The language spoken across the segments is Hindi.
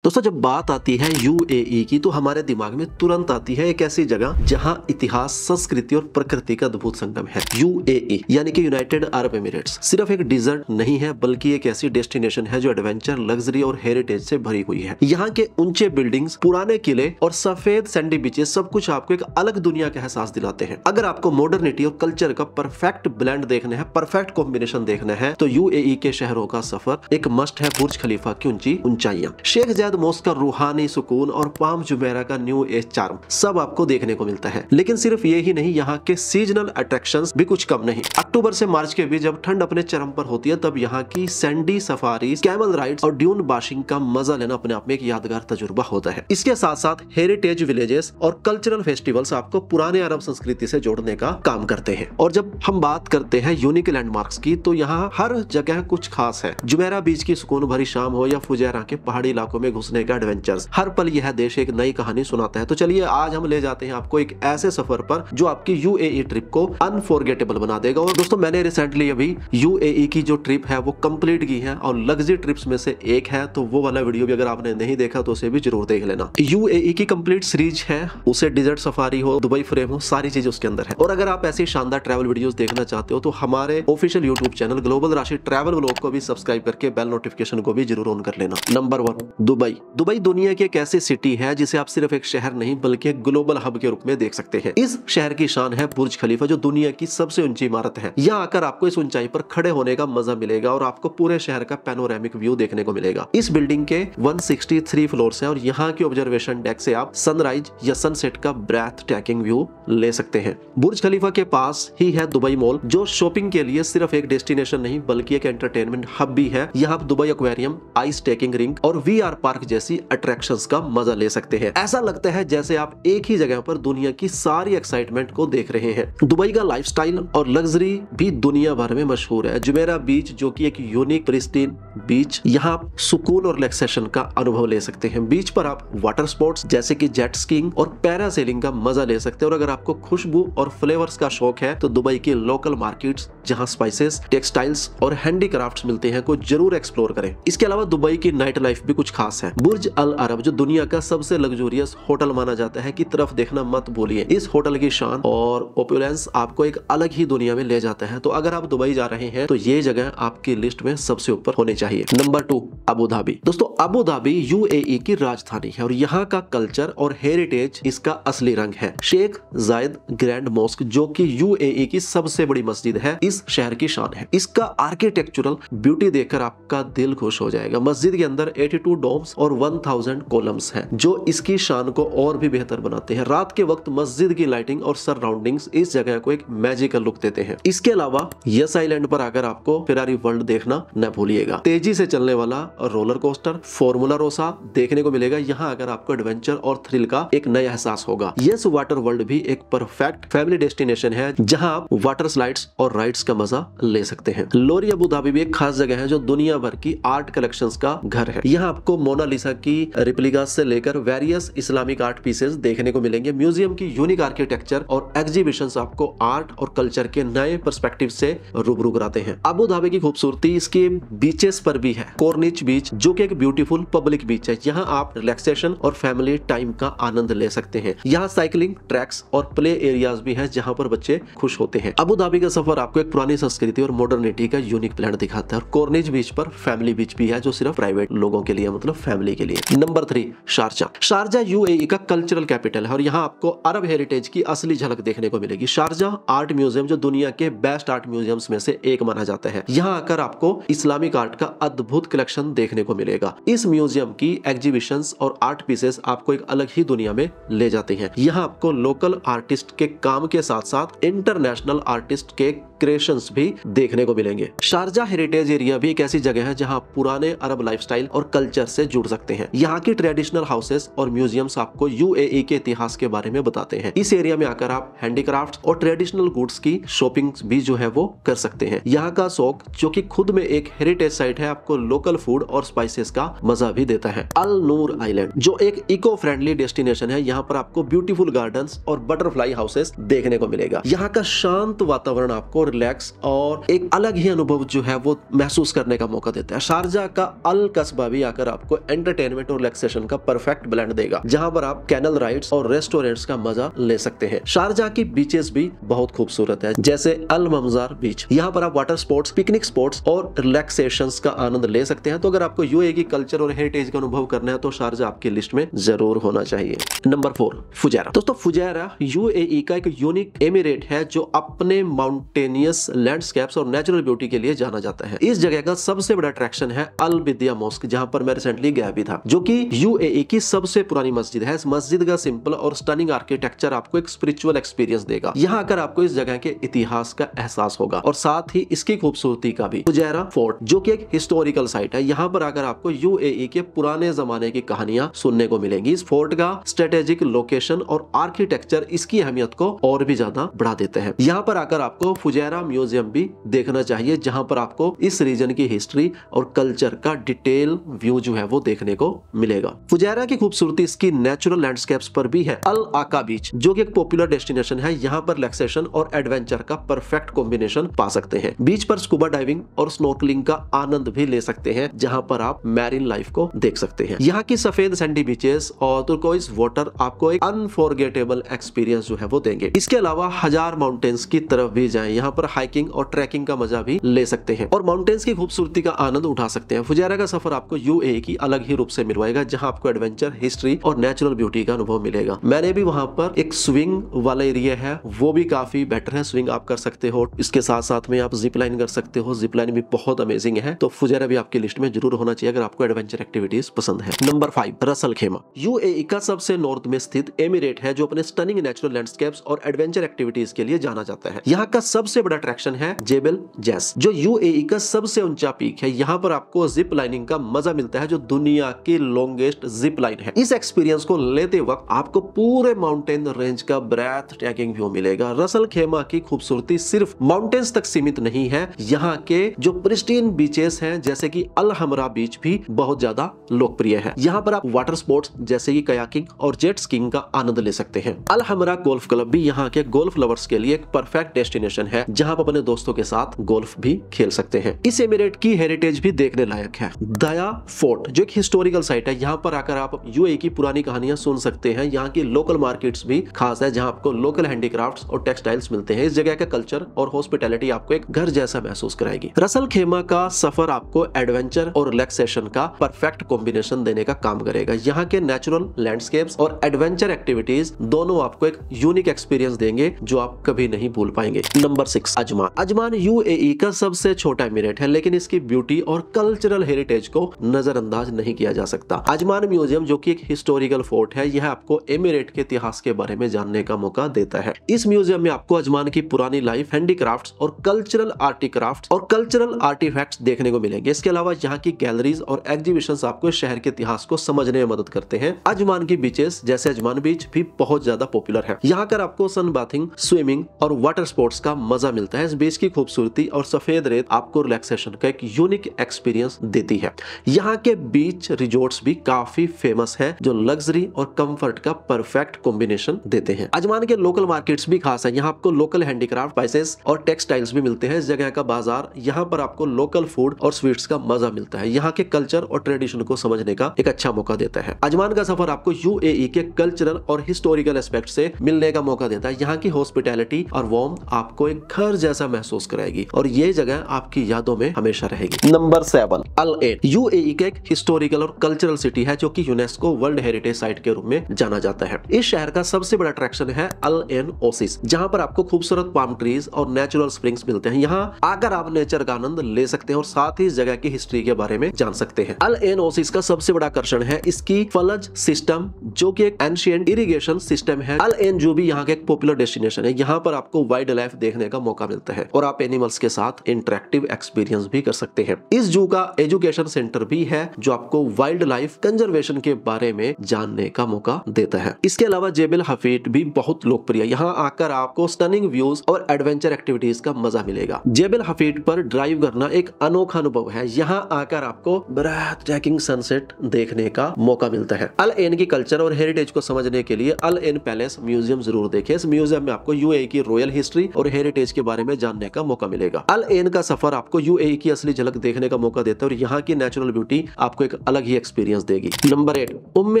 दोस्तों जब बात आती है यूएई की तो हमारे दिमाग में तुरंत आती है एक ऐसी जगह जहां इतिहास, संस्कृति और प्रकृति का अद्भुत संगम है। यूएई यानी कि यूनाइटेड अरब एमिरेट्स सिर्फ एक डिजर्ट नहीं है बल्कि एक ऐसी डेस्टिनेशन है जो एडवेंचर, लग्जरी और हेरिटेज से भरी हुई है। यहाँ के ऊंचे बिल्डिंग्स, पुराने किले और सफेद सैंडी बीचेस सब कुछ आपको एक अलग दुनिया का एहसास दिलाते हैं। अगर आपको मॉडर्निटी और कल्चर का परफेक्ट ब्लेंड देखना है, परफेक्ट कॉम्बिनेशन देखना है तो यूएई के शहरों का सफर एक मस्ट है। बुर्ज खलीफा की ऊंची ऊंचाइयां, शेख जायद मॉस्क का रूहानी सुकून और पाम जुमेरा का न्यू एज चार्म सब आपको देखने को मिलता है। लेकिन सिर्फ ये ही नहीं, यहाँ के सीजनल अट्रैक्शंस भी कुछ कम नहीं। अक्टूबर से मार्च के बीच जब ठंड अपने चरम पर होती है तब यहाँ की सैंडी सफारीज, कैमल राइड्स और ड्यून बाशिंग का मजा लेना अपने आप में एक यादगार तजुर्बा होता है। इसके साथ साथ हेरिटेज विलेजेस और कल्चरल फेस्टिवल्स आपको पुराने अरब संस्कृति से जोड़ने का काम करते हैं। और जब हम बात करते हैं यूनिक लैंडमार्क्स की तो यहाँ हर जगह कुछ खास है। जुमेरा बीच की सुकून भरी शाम हो या फुजैरा के पहाड़ी इलाकों में घुसने का एडवेंचर्स, हर पल यह देश एक नई कहानी सुनाता है। तो चलिए आज हम ले जाते हैं आपको एक ऐसे सफर पर जो आपकी यूएई ट्रिप को अनफॉरगेटेबल बना देगा। और दोस्तों मैंने रिसेंटली अभी यूएई की जो ट्रिप है वो कंप्लीट की है और लग्जरी ट्रिप्स में से एक है, तो वो वाला वीडियो भी अगर आपने नहीं देखा तो उसे भी जरूर देख लेना। यूएई की कंप्लीट सीरीज है, उसे डिजर्ट सफारी हो, दुबई फ्रेम हो, सारी चीजें उसके अंदर है। और अगर आप ऐसी शानदार ट्रैवल वीडियोस देखना चाहते हो तो हमारे ऑफिशियल यूट्यूब चैनल ग्लोबल राशि ट्रैवल व्लॉग को भी सब्सक्राइब करके बेल नोटिफिकेशन को भी जरूर ऑन कर लेना। Number 1, Dubai. दुबई दुनिया की एक ऐसी सिटी है जिसे आप सिर्फ एक शहर नहीं बल्कि एक ग्लोबल हब के रूप में देख सकते हैं। इस शहर की शान है बुर्ज खलीफा जो दुनिया की सबसे ऊंची इमारत है। यहाँ आकर आपको इस ऊंचाई पर खड़े होने का मजा मिलेगा और आपको पूरे शहर का पैनोरामिक व्यू देखने को मिलेगा। इस बिल्डिंग के 163 फ्लोर्स हैं और यहाँ की ऑब्जर्वेशन डेक से आप सनराइज या सनसेट का ब्रेथ टेकिंग व्यू ले सकते हैं। बुर्ज खलीफा के पास ही है दुबई मॉल जो शॉपिंग के लिए सिर्फ एक डेस्टिनेशन नहीं बल्कि एक एंटरटेनमेंट हब भी है। यहाँ आप Dubai aquarium, ice taking ring और वीआर पार्क जैसी अट्रैक्शंस का मजा ले सकते हैं। ऐसा लगता है जैसे आप एक ही जगह पर दुनिया की सारी एक्साइटमेंट को देख रहे हैं। दुबई का लाइफस्टाइल और लग्जरी भी दुनिया भर में मशहूर है। जुमेरा बीच जो कि एक यूनिक प्रिस्टीन बीच, यहाँ आप सुकून और रिलैक्सेशन का अनुभव ले सकते हैं। बीच पर आप वाटर स्पोर्ट्स जैसे कि जेट स्कीइंग और पैरासेलिंग का मजा ले सकते हैं। और अगर आपको खुशबू और फ्लेवर्स का शौक है तो दुबई की लोकल मार्केट्स जहाँ स्पाइसेस, टेक्सटाइल्स और हैंडीक्राफ्ट्स मिलते हैं को जरूर एक्सप्लोर करें। इसके अलावा दुबई की नाइट लाइफ भी कुछ खास है। बुर्ज अल अरब जो दुनिया का सबसे लग्जूरियस होटल माना जाता है की तरफ देखना मत भूलिए। इस होटल की शान और ओपुलेंस आपको एक अलग ही दुनिया में ले जाता है। तो अगर आप दुबई जा रहे हैं तो ये जगह आपकी लिस्ट में सबसे ऊपर होनी चाहिए। Number 2, Abu Dhabi. दोस्तों अबू धाबी यूएई की राजधानी है और यहाँ का कल्चर और हेरिटेज इसका असली रंग है। शेख जायद ग्रैंड मॉस्क जो कि यूएई की सबसे बड़ी मस्जिद है, इस शहर की शान है। इसका आर्किटेक्चरल ब्यूटी देखकर आपका दिल खुश हो जाएगा। मस्जिद के अंदर 82 डोम्स और 1000 कॉलम्स हैं जो इसकी शान को और भी बेहतर बनाते हैं। रात के वक्त मस्जिद की लाइटिंग और सराउंडिंग्स इस जगह को एक मैजिकल लुक देते हैं। इसके अलावा यस आइलैंड पर आकर आपको फेरारी वर्ल्ड देखना न भूलिएगा। तेजी से चलने वाला रोलर कोस्टर फॉर्मूला रोसा देखने को मिलेगा। यहाँ अगर आपको एडवेंचर और थ्रिल का एक नया एहसास होगा। यस वाटर वर्ल्ड भी एक परफेक्ट फैमिली डेस्टिनेशन है जहाँ आप वाटर स्लाइड्स और राइड्स का मजा ले सकते हैं। लोरी अबू धाबी भी एक खास जगह है जो दुनिया भर की आर्ट कलेक्शंस का घर है। यहाँ आपको मोनालिसा की रिप्लिकास से लेकर वेरियस इस्लामिक आर्ट पीसेस देखने को मिलेंगे। म्यूजियम की यूनिक आर्किटेक्चर और एग्जीबिशंस आपको आर्ट और कल्चर के नए पर्सपेक्टिव से रूबरू कराते हैं। अबू धाबी की खूबसूरती इसके बीचेस पर भी है। कॉर्निच बीच जो कि एक ब्यूटीफुल पब्लिक बीच है। यहाँ आप रिलैक्सेशन और फैमिली टाइम का आनंद ले सकते हैं। यहाँ साइकिलिंग ट्रैक्स और प्ले एरियाज भी हैं जहाँ पर बच्चे खुश होते हैं। अबू धाबी का सफर आपको एक पुरानी संस्कृति और मॉडर्निटी का यूनिक ब्लेंड दिखाता है। और कॉर्निच बीच पर फैमिली बीच भी है जो सिर्फ प्राइवेट लोगों के लिए, मतलब फैमिली के लिए। Number 3, Sharjah. शारजा यूएई का कल्चरल कैपिटल है और यहाँ आपको अरब हेरिटेज की असली झलक देखने को मिलेगी। शारजा आर्ट म्यूजियम जो दुनिया के बेस्ट आर्ट म्यूजियम्स में से एक माना जाता है। यहाँ आकर आपको इस्लामिक आर्ट का अद्भुत कलेक्शन देखने को मिलेगा। इस म्यूजियम की एग्जीबिशंस और आर्ट पीसेस आपको एक अलग ही दुनिया में ले जाते हैं। यहाँ आपको लोकल आर्टिस्ट के काम के साथ साथ इंटरनेशनल आर्टिस्ट के क्रिएशंस भी देखने को मिलेंगे। शारजा हेरिटेज एरिया भी एक ऐसी जगह है जहां पुराने अरब लाइफस्टाइल और कल्चर से जुड़ सकते हैं। यहाँ की ट्रेडिशनल हाउसेस और म्यूजियम्स आपको यूएई के इतिहास के बारे में बताते हैं। इस एरिया में आकर आप हैंडीक्राफ्ट्स और ट्रेडिशनल गुड्स की शॉपिंग भी जो है वो कर सकते हैं। यहाँ का शौक जो कि खुद में एक हेरिटेज साइट है आपको लोकल फूड और स्पाइसेस का मजा भी देता है। अल नूर आइलैंड जो एक इको फ्रेंडली डेस्टिनेशन है। यहाँ पर आपको ब्यूटीफुल गार्डन्स और बटरफ्लाई हाउसेस देखने को मिलेगा। यहाँ का शांत वातावरण आपको रिलैक्स और एक अलग ही अनुभव जो है वो महसूस करने का मौका देता है। शारजा का अल कस्बा भी आकर आपको एंटरटेनमेंट और रिलैक्सेशन का परफेक्ट ब्लेंड देगा, जहां पर आप कैनल राइड्स और रेस्टोरेंट्स का मजा ले सकते हैं। शारजा की बीचेस भी बहुत खूबसूरत है, जैसे अल ममजार बीच। यहाँ पर आप वाटर स्पोर्ट्स, पिकनिक स्पोर्ट्स और रिलैक्सेशंस का आनंद ले सकते हैं। तो अगर आपको यूएई की कल्चर और हेरिटेज का अनुभव करना है तो शारजा आपकी लिस्ट में जरूर होना चाहिए। Number 4, Fujairah. दोस्तों फुजैरा यूएई का एक यूनिक एमिरेट है जो अपने माउंटेनियस लैंडस्केप्स और नेचुरल ब्यूटी के लिए जाना जाता है। इस जगह का सबसे बड़ा अट्रैक्शन है अल बिदिया मॉस्क, जहां पर मैं रिसेंटली गया भी था, जो कि यूएई की सबसे पुरानी मस्जिद है। इस मस्जिद का सिंपल और स्टनिंग आर्किटेक्चर आपको एक स्पिरिचुअल एक्सपीरियंस देगा। यहाँ आकर आपको इस जगह के इतिहास का एहसास होगा और साथ ही इसकी खूबसूरती का भी। फुजैरा फोर्ट जो कि एक हिस्टोरिकल साइट है, यहाँ पर आकर आपको यूएई के पुराने जमाने की कहानियां सुनने को मिलेंगी। इस फोर्ट का स्ट्रेटेजिक लोकेशन और आर्किटेक्चर इसकी अहमियत को और भी ज्यादा बढ़ा देते हैं। यहाँ पर आकर आपको फुजैरा म्यूजियम भी देखना चाहिए, जहाँ पर आपको इस रीजन की हिस्ट्री और कल्चर का डिटेल व्यू जो है वो देखने को मिलेगा। फुजैरा की खूबसूरती इसकी नेचुरल लैंडस्केप्स पर भी है। अल आका बीच जो कि एक पॉपुलर डेस्टिनेशन है, यहाँ पर रिलैक्सेशन और एडवेंचर का परफेक्ट कॉम्बिनेशन पा सकते हैं। बीच पर स्कूबा डाइविंग और स्नॉर्कलिंग का आनंद भी ले सकते हैं, जहां पर आप मैरीन लाइफ को देख सकते हैं। यहाँ की सफेद सैंडी बीचेस और तुर्कोइज वाटर आपको एक अनफॉरगेटेबल एक्सपीरियंस जो है वो देंगे। इसके अलावा हजार माउंटेन्स की तरफ भी जाएं, यहाँ पर हाइकिंग और ट्रैकिंग का मजा भी ले सकते हैं और माउंटेन्स की खूबसूरती का आनंद उठा सकते हैं। फुजैरा का सफर आपको यूएई की अलग ही रूप से मिलवाएगा, जहां आपको एडवेंचर, हिस्ट्री और नेचुरल ब्यूटी का अनुभव मिलेगा। मैंने भी वहां पर एक स्विंग वाला एरिया है, वो भी काफी बेटर है। स्विंग आप कर सकते हो, इसके साथ साथ में आप जिप लाइन कर सकते हो। जिप लाइन भी बहुत अमेजिंग है। तो फुजैरा भी आपकी लिस्ट में जरूर होना चाहिए अगर आपको एडवेंचर एक्टिविटीज पसंद है। नंबर 5, रसल खेमा। यूएई का सबसे नॉर्थ में स्थित एमिरेट है जो अपने स्टनिंग नेचुरल लैंडस्केप्स और एडवेंचर एक्टिविटीज के लिए जाना जाता है। यहाँ का सबसे बड़ा अट्रैक्शन है जेबल जैस, जो यूएई का सबसे ऊंचा पीक है। यहाँ पर आपको जिप लाइनिंग का मजा मिलता है, जो दुनिया की लॉन्गेस्ट जिप लाइन है। इस एक्सपीरियंस को लेते वक्त आपको पूरे माउंटेन रेंज का ब्रेथ टेकिंग व्यू मिलेगा। रसल खेमा की खूबसूरती सिर्फ माउंटेन्स तक सीमित नहीं है, यहाँ के जो प्रिस्टीन बीचेस हैं जैसे कि अल हमरा बीच भी बहुत ज्यादा लोकप्रिय है। यहाँ पर आप वाटर स्पोर्ट्स जैसे कि कयाकिंग और जेट स्कीइंग का आनंद ले सकते हैं। अल हमरा गोल्फ क्लब भी यहाँ के गोल्फ लवर्स के लिए एक परफेक्ट डेस्टिनेशन है, जहाँ आप अपने दोस्तों के साथ गोल्फ भी खेल सकते हैं। इस एमिरेट की हेरिटेज भी देखने लायक है। दया फोर्ट जो एक हिस्टोरिकल साइट है, यहाँ पर आकर आप यूएई की पुरानी कहानियां सुन सकते हैं। यहाँ की लोकल मार्केट्स भी खास है, जहाँ आपको लोकल हैंडीक्राफ्ट्स और टेक्सटाइल्स मिलते हैं। इस जगह का कल्चर और हॉस्पिटैलिटी आपको एक घर जैसा महसूस कराएगी। रसल खेमा का सफर आपको एडवेंचर और रिलैक्सेशन का परफेक्ट कॉम्बिनेशन देने का काम करेगा। यहाँ के नेचुरल लैंडस्केप्स और एडवेंचर एक्टिविटीज दोनों आपको एक यूनिक एक्सपीरियंस देंगे जो आप कभी नहीं भूल पाएंगे। नंबर 6, अजमान। अजमान यूएई का सबसे छोटा एमिरेट है, लेकिन इसकी ब्यूटी और कल्चरल हेरिटेज को नजरअंदाज नहीं किया जा सकता। अजमान म्यूजियम जो कि एक हिस्टोरिकल फोर्ट है, यह आपको एमिरेट के इतिहास के बारे में जानने का मौका देता है। इस म्यूजियम में आपको अजमान की पुरानी लाइफ, हैंडीक्राफ्ट्स और कल्चरल आर्टिक्राफ्ट्स और कल्चरल आर्टिफैक्ट्स देखने को मिलेंगे। इसके अलावा यहाँ की गैलरीज और एग्जीबिशंस आपको शहर के इतिहास को समझने में मदद करते हैं। अजमान की बीचेस जैसे अजमान बीच भी बहुत ज्यादा पॉपुलर है। यहाँ कर आपको सन बाथिंग, स्विमिंग और वाटर स्पोर्ट्स का मजा मिलता है। इस बीच की खूबसूरती और सफेद रेत आपको रिलैक्सेशन का एक यूनिक एक्सपीरियंस देती है। यहाँ के बीच रिजॉर्ट्स भी काफी फेमस है, जो लग्जरी और कंफर्ट का परफेक्ट कॉम्बिनेशन देते हैं। अजमान के लोकल मार्केट्स भी खास है। यहाँ आपको लोकल हैंडीक्राफ्ट, स्पाइसेस और टेक्सटाइल्स भी मिलते हैं। इस जगह का बाजार, यहाँ पर आपको लोकल फूड और स्वीट्स का मजा मिलता है। यहाँ के कल्चर और ट्रेडिशन को समझने का एक अच्छा मौका देता है। अजमान का सफर आपको यूएई के कल्चरल और हिस्टोरिकल एस्पेक्ट से मिलने का मौका देता है। यहाँ की हॉस्पिटैलिटी और वार्मथ आपको एक घर जैसा महसूस कराएगी और ये जगह आपकी यादों में हमेशा रहेगी। नंबर 7, अल एन। यूएई के एक हिस्टोरिकल और कल्चरल सिटी है जो कि यूनेस्को वर्ल्ड हेरिटेज साइट के रूप में जाना जाता है। इस शहर का सबसे बड़ा अट्रैक्शन है अल एन ओसिस, जहाँ पर आपको खूबसूरत पाम ट्रीज और नेचुरल स्प्रिंग्स मिलते हैं। यहाँ आकर आप नेचर का आनंद ले सकते हैं और साथ ही इस जगह की हिस्ट्री के बारे में जान सकते हैं। अल एन ओसिस का सबसे बड़ा आकर्षण है इसकी फलज सिस्टम, जो कि एक एंशिएंट इरिगेशन सिस्टम है। अल एन जू भी यहाँ के एक पॉपुलर डेस्टिनेशन है। यहाँ पर आपको वाइल्ड लाइफ देखने का मौका मिलता है और आप एनिमल्स के साथ इंटरेक्टिव एक्सपीरियंस भी कर सकते हैं। इस जू का एजुकेशन सेंटर भी है जो आपको वाइल्ड लाइफ कंजर्वेशन के बारे में जानने का मौका देता है। इसके अलावा जेबल हफीट भी बहुत लोकप्रिय है। यहाँ आकर आपको स्टनिंग व्यूज और एडवेंचर एक्टिविटीज का मजा मिलेगा। जेबल हफीट पर ड्राइव करना एक अनोखा अनुभव है। यहाँ आकर आपको ब्रेथ टेकिंग सनसेट देखने का मौका मिलता है। अल एन की कल्चर और हेरिटेज को समझने के लिए अल एन पैलेस म्यूजियम जरूर देखें। इस म्यूजियम में आपको यूएई की रॉयल हिस्ट्री और हेरिटेज के बारे में जानने का मौका मिलेगा। अल एन का सफर आपको यूएई की असली झलक देखने का मौका देता है और यहाँ की नेचुरल ब्यूटी आपको एक अलग ही एक्सपीरियंस देगी। नंबर 8, उम्मे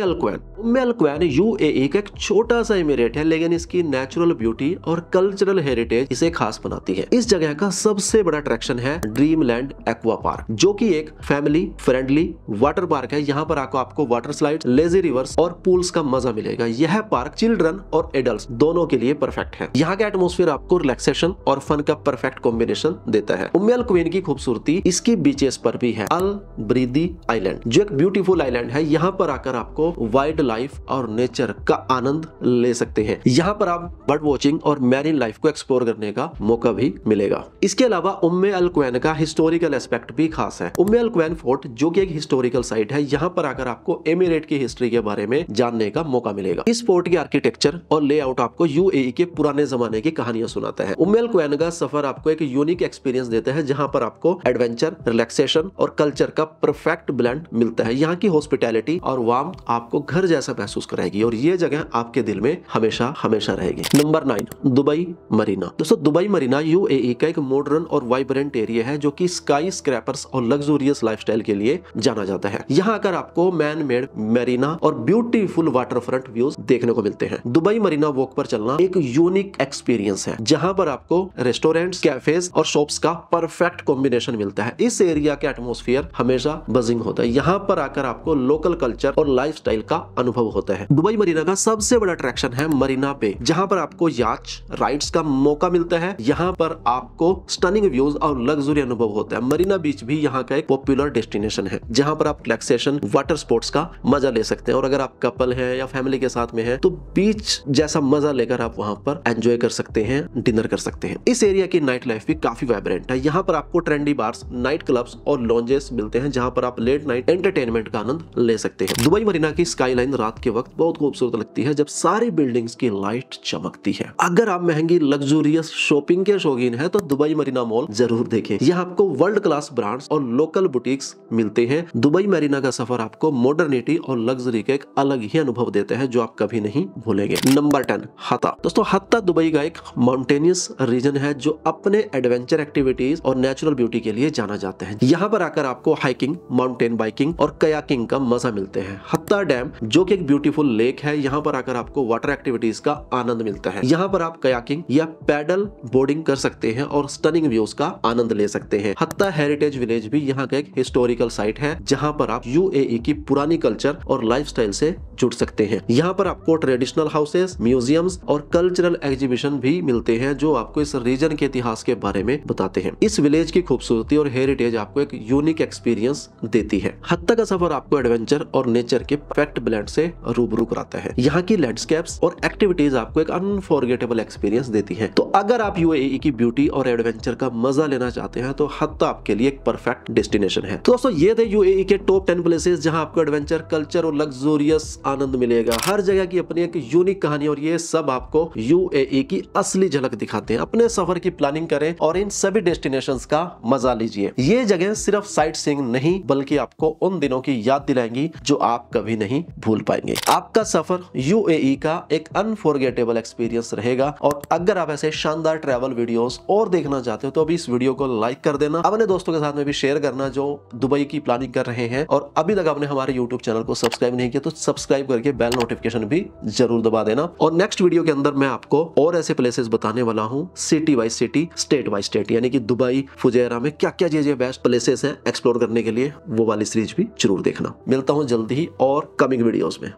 अल क्वैन। उम्मे अल क्वैन यूएई का एक छोटा सा इमिरेट है, लेकिन इसकी नेचुरल ब्यूटी और कल्चरल हेरिटेज इसे खास बनाती है। इस जगह का सबसे बड़ा अट्रैक्शन है ड्रीमलैंड एक्वा पार्क, जो कि एक फैमिली फ्रेंडली वाटर पार्क है। यहाँ पर आपको वाटर स्लाइड्स, लेजी रिवर्स और पूल्स का मजा मिलेगा। यह पार्क चिल्ड्रन और एडल्ट्स दोनों के लिए परफेक्ट है। यहाँ का एटमॉस्फेयर आपको रिलैक्सेशन और फन का परफेक्ट कॉम्बिनेशन देता है। उम्मे अल क्वीन की खूबसूरती इसकी बीचेस पर भी है। अल ब्रीदी आइलैंड जो एक ब्यूटीफुल आइलैंड है, यहाँ पर आकर आपको वाइल्ड लाइफ और नेचर का आनंद ले सकते हैं। यहाँ पर आप बर्ड वॉचिंग और मैरीन लाइफ को एक्सप्लोर करने का मौका भी मिलेगा। इसके अलावा उम्मे अल क्वैन का हिस्टोरिकल एस्पेक्ट भी खास है। उम्मे अल क्वैन फोर्ट जो कि एक हिस्टोरिकल साइट है, यहाँ पर आकर आपको एमिरेट की हिस्ट्री के बारे में जानने का मौका मिलेगा। इस फोर्ट की आर्किटेक्चर और लेआउट आपको यूएई के पुराने जमाने की कहानियां सुनाता है। उम्मे अल क्वैन का सफर आपको एक यूनिक एक्सपीरियंस देता है, जहां पर आपको एडवेंचर, रिलैक्सेशन और कल्चर का परफेक्ट ब्लेंड मिलता है। यहाँ की हॉस्पिटैलिटी और वार्मथ आपको घर जैसा महसूस कराएगी और ये जगह आपके दिल में हमेशा हमेशा रहेगी। Number 9, Dubai Marina. दोस्तों, दुबई मरीना यूएई का एक मॉडर्न और वाइब्रेंट एरिया है, जो कि स्काई स्क्रैपर्स और लग्जूरियस लाइफस्टाइल के लिए जाना जाता है। यहाँ आकर आपको मैन मेड मरीना और ब्यूटीफुल वाटर फ्रंट व्यूज देखने को मिलते हैं। दुबई मरीना वॉक पर चलना एक यूनिक एक्सपीरियंस है, जहां पर आपको रेस्टोरेंट्स, कैफेज और शॉप्स का परफेक्ट कॉम्बिनेशन मिलता है। इस एरिया के एटमॉस्फेयर हमेशा बजिंग होता है। यहाँ पर आकर आपको लोकल कल्चर और लाइफस्टाइल का अनुभव होता है। दुबई मरीना का सबसे बड़ा अट्रैक्शन है मरीना बे, जहां पर आपको याच राइड्स का मौका मिलता है। यहाँ पर आपको स्टनिंग व्यूज और लग्जरी अनुभव होता है। मरीना बीच भी यहाँ का एक पॉपुलर डेस्टिनेशन है, जहाँ पर आप रिलैक्सेशन, वाटर स्पोर्ट्स का मजा ले सकते हैं और अगर आप कपल हैं या फैमिली के साथ में हैं तो बीच जैसा मजा लेकर आप वहां पर एंजॉय कर सकते हैं, डिनर कर सकते हैं। इस एरिया की नाइट लाइफ भी काफी वाइब्रेंट है। यहाँ पर आपको ट्रेंडी बार्स, नाइट क्लब्स और लॉन्जेस मिलते हैं, जहाँ पर आप लेट नाइट एंटरटेनमेंट का आनंद ले सकते हैं। दुबई मरीना की स्काईलाइन रात के वक्त बहुत खूबसूरत लगती है, जब सारी बिल्डिंग्स की लाइट चमकती है। अगर आप महंगी लग्जूरियस शॉपिंग के शौकीन हैं तो दुबई मरीना मॉल जरूर देखें। यहाँ आपको वर्ल्ड क्लास ब्रांड्स और लोकल बुटीक्स मिलते हैं। दुबई मरीना का सफर आपको मॉडर्निटी और लग्जरी का एक अलग ही अनुभव देता है, जो आप कभी नहीं भूलेंगे। नंबर 10, हत्ता। दोस्तों, हत्ता दुबई का एक माउंटेनियस रीजन है, जो अपने एडवेंचर एक्टिविटीज और नेचुरल ब्यूटी के लिए जाना जाता है। यहाँ पर आकर आपको हाइकिंग, माउंटेन बाइकिंग और कयाकिंग का मजा मिलते हैं। हत्ता डैम जो कि एक ब्यूटीफुल लेक है, यहाँ पर आकर आपको वाटर एक्टिविटीज का आनंद मिलता है। यहाँ पर आप कयाकिंग या पैडल बोर्डिंग कर सकते हैं और स्टनिंग व्यूज का आनंद ले सकते हैं। हत्ता हेरिटेज विलेज भी यहाँ का एक हिस्टोरिकल साइट है, जहाँ पर आप यूएई की पुरानी कल्चर और लाइफस्टाइल से जुड़ सकते हैं। यहाँ पर आपको ट्रेडिशनल हाउसेस, म्यूजियम्स और कल्चरल एग्जीबिशन भी मिलते हैं, जो आपको इस रीजन के इतिहास के बारे में बताते हैं। इस विलेज की खूबसूरती और हेरिटेज आपको एक यूनिक एक्सपीरियंस देती है। हत्ता का सफर आपको एडवेंचर और नेचर के परफेक्ट ब्लेंड से रूबरू कराता है। यहाँ की लैंडस्केप्स और एक्टिविटीज आपको एक अनफॉरगेटेबल एक्सपीरियंस देती है। तो अगर आप यूएई की ब्यूटी और एडवेंचर का मजा लेना चाहते हैं तो हत्ता आपके लिए एक परफेक्ट डेस्टिनेशन है। तो दोस्तों, ये थे यूएई के टॉप 10 प्लेसेस जहां आपको एडवेंचर, कल्चर और लग्जूरियस आनंद मिलेगा। हर जगह की अपनी एक यूनिक कहानी और ये सब आपको यूएई की असली झलक दिखाते हैं। अपने सफर की प्लानिंग करें और इन सभी डेस्टिनेशंस का मजा लीजिए। ये जगह सिर्फ साइट सीइंग नहीं, बल्कि आपको उन दिनों की याद दिलाएंगी जो आप कभी नहीं भूल पाएंगे। आपका सफर यूएई का एक अनफॉरगेटेबल एक्सपीरियंस रहेगा। और अगर आप ऐसे शानदार ट्रैवल वीडियोस और देखना चाहते हो तो अभी इस वीडियो को लाइक कर देना, अपने दोस्तों के साथ में भी शेयर करना जो दुबई की प्लानिंग कर रहे हैं। और अभी तक आपने हमारे यूट्यूब चैनल को सब्सक्राइब नहीं किया तो सब्सक्राइब करके बेल नोटिफिकेशन भी जरूर दबा देना। और नेक्स्ट वीडियो के अंदर मैं आपको और ऐसे प्लेसेस बताने वाला हूँ, city wise city, state wise state, यानी कि दुबई, फुजैरा में क्या क्या चीजें बेस्ट प्लेसेस हैं एक्सप्लोर करने के लिए, वो वाली सीरीज भी जरूर देखना। मिलता हूँ जल्दी ही और कमिंग वीडियोस में।